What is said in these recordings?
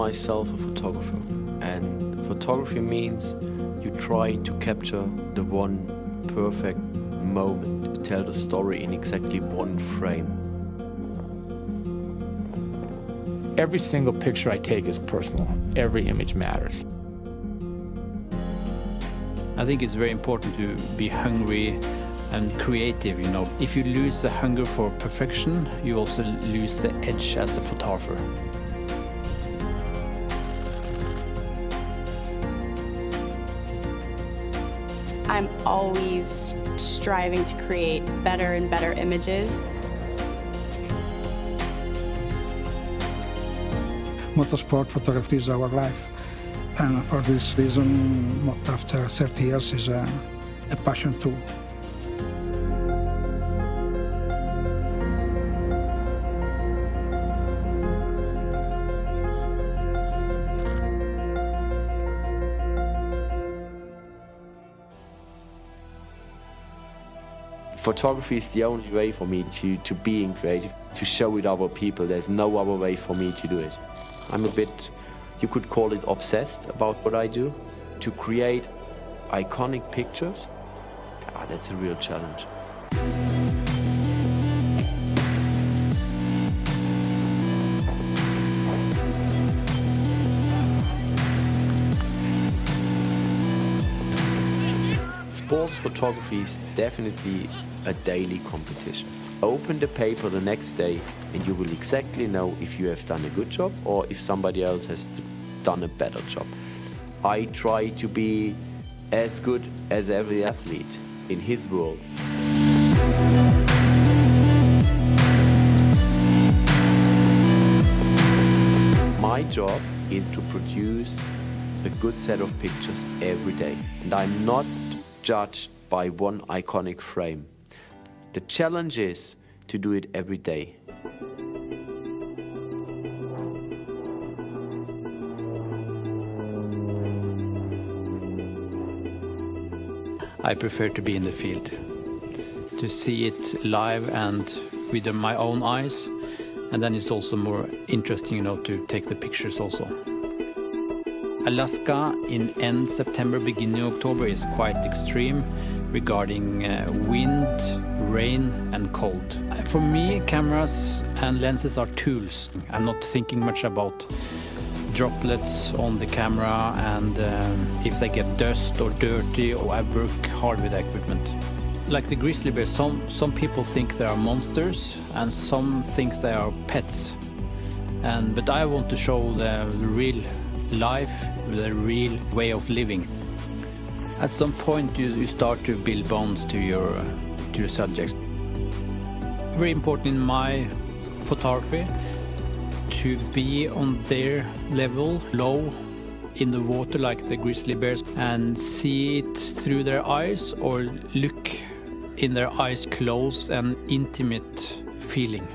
myself a photographer, and photography means you try to capture the one perfect moment, to tell the story in exactly one frame. Every single picture I take is personal. Every image matters. I think it's very important to be hungry and creative, you know. If you lose the hunger for perfection, you also lose the edge as a photographer. I'm always striving to create better and better images. Motorsport photography is our life, and for this reason, after 30 years, is a passion too. Photography is the only way for me to being creative, to show it other people. There's no other way for me to do it. I'm a bit, you could call it obsessed about what I do. To create iconic pictures, that's a real challenge. Sports photography is definitely a daily competition. Open the paper the next day and you will exactly know if you have done a good job or if somebody else has done a better job. I try to be as good as every athlete in his world. My job is to produce a good set of pictures every day, and I'm not judged by one iconic frame. The challenge is to do it every day. I prefer to be in the field, to see it live and with my own eyes, and then it's also more interesting, you know, to take the pictures also. Alaska in end September, beginning October is quite extreme regarding wind, rain and cold. For me, cameras and lenses are tools. I'm not thinking much about droplets on the camera and if they get dust or dirty, or I work hard with the equipment. Like the grizzly bears, some people think they are monsters and some think they are pets. But I want to show the real life, the real way of living. At some point you start to build bonds to your subjects. Very important in my photography to be on their level, low in the water like the grizzly bears, and see it through their eyes or look in their eyes close and intimate feeling.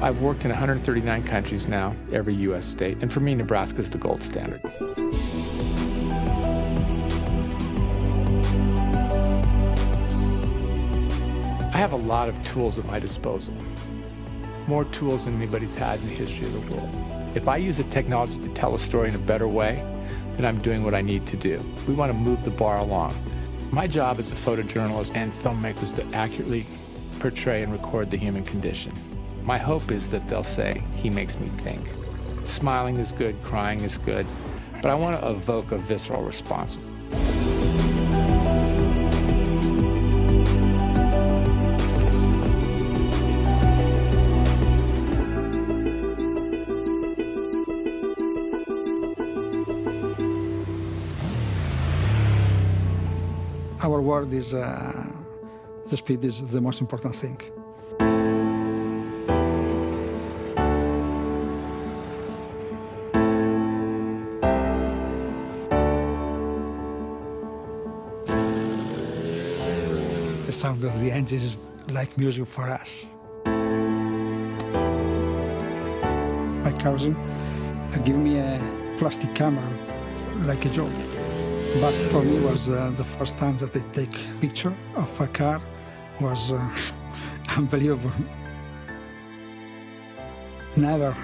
I've worked in 139 countries now, every U.S. state, and for me, Nebraska is the gold standard. I have a lot of tools at my disposal, more tools than anybody's had in the history of the world. If I use the technology to tell a story in a better way, then I'm doing what I need to do. We want to move the bar along. My job as a photojournalist and filmmaker is to accurately portray and record the human condition. My hope is that they'll say, he makes me think. Smiling is good, crying is good, but I want to evoke a visceral response. Our word is, the speed is the most important thing. The sound of the engine is like music for us. I cousin gave me a plastic camera, like a joke. But for me, was the first time that I take picture of a car was unbelievable. Never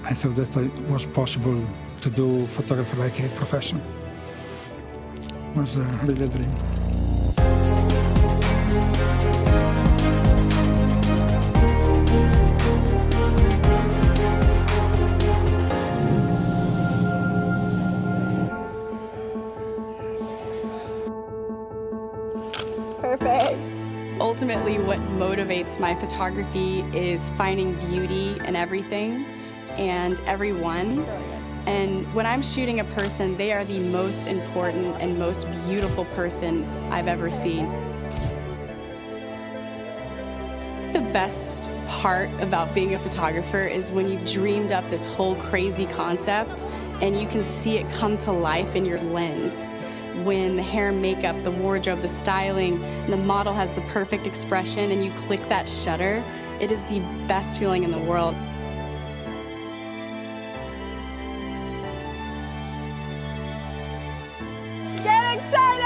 I thought that it was possible to do photography like a profession. It was really a dream. Perfect. Ultimately, what motivates my photography is finding beauty in everything and everyone. And when I'm shooting a person, they are the most important and most beautiful person I've ever seen. The best part about being a photographer is when you've dreamed up this whole crazy concept and you can see it come to life in your lens. When the hair and makeup, the wardrobe, the styling, the model has the perfect expression and you click that shutter, it is the best feeling in the world. Get excited!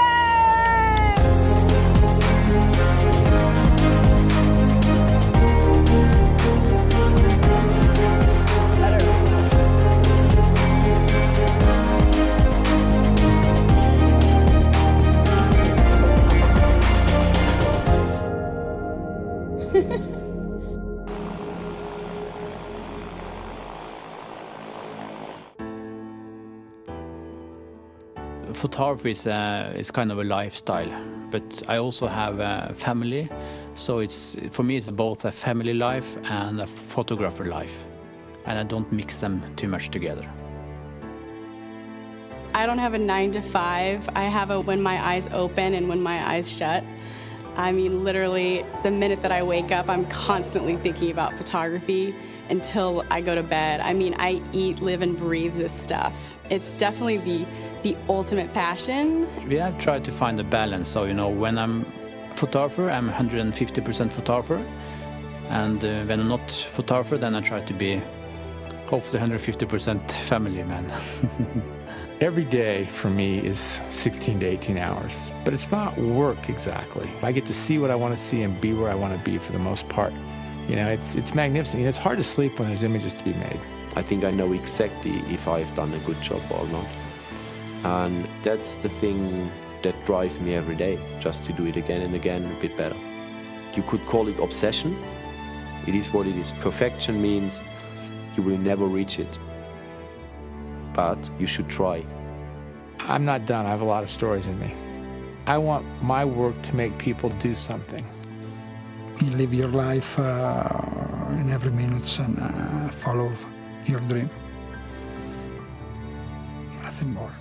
Photography is kind of a lifestyle, but I also have a family, so for me it's both a family life and a photographer life, and I don't mix them too much together. I don't have a 9 to 5. I have a when my eyes open and when my eyes shut. I mean, literally, the minute that I wake up, I'm constantly thinking about photography until I go to bed. I mean, I eat, live, and breathe this stuff. It's definitely the ultimate passion. We have tried to find a balance, so, you know, when I'm a photographer, I'm 150% photographer, and when I'm not photographer, then I try to be hopefully 150% family man. Every day for me is 16 to 18 hours, but it's not work exactly. I get to see what I want to see and be where I want to be for the most part. You know, it's magnificent. You know, it's hard to sleep when there's images to be made. I think I know exactly if I've done a good job or not. And that's the thing that drives me every day, just to do it again and again a bit better. You could call it obsession. It is what it is. Perfection means you will never reach it. But you should try. I'm not done. I have a lot of stories in me. I want my work to make people do something. You live your life in every minute and follow your dream. Nothing more.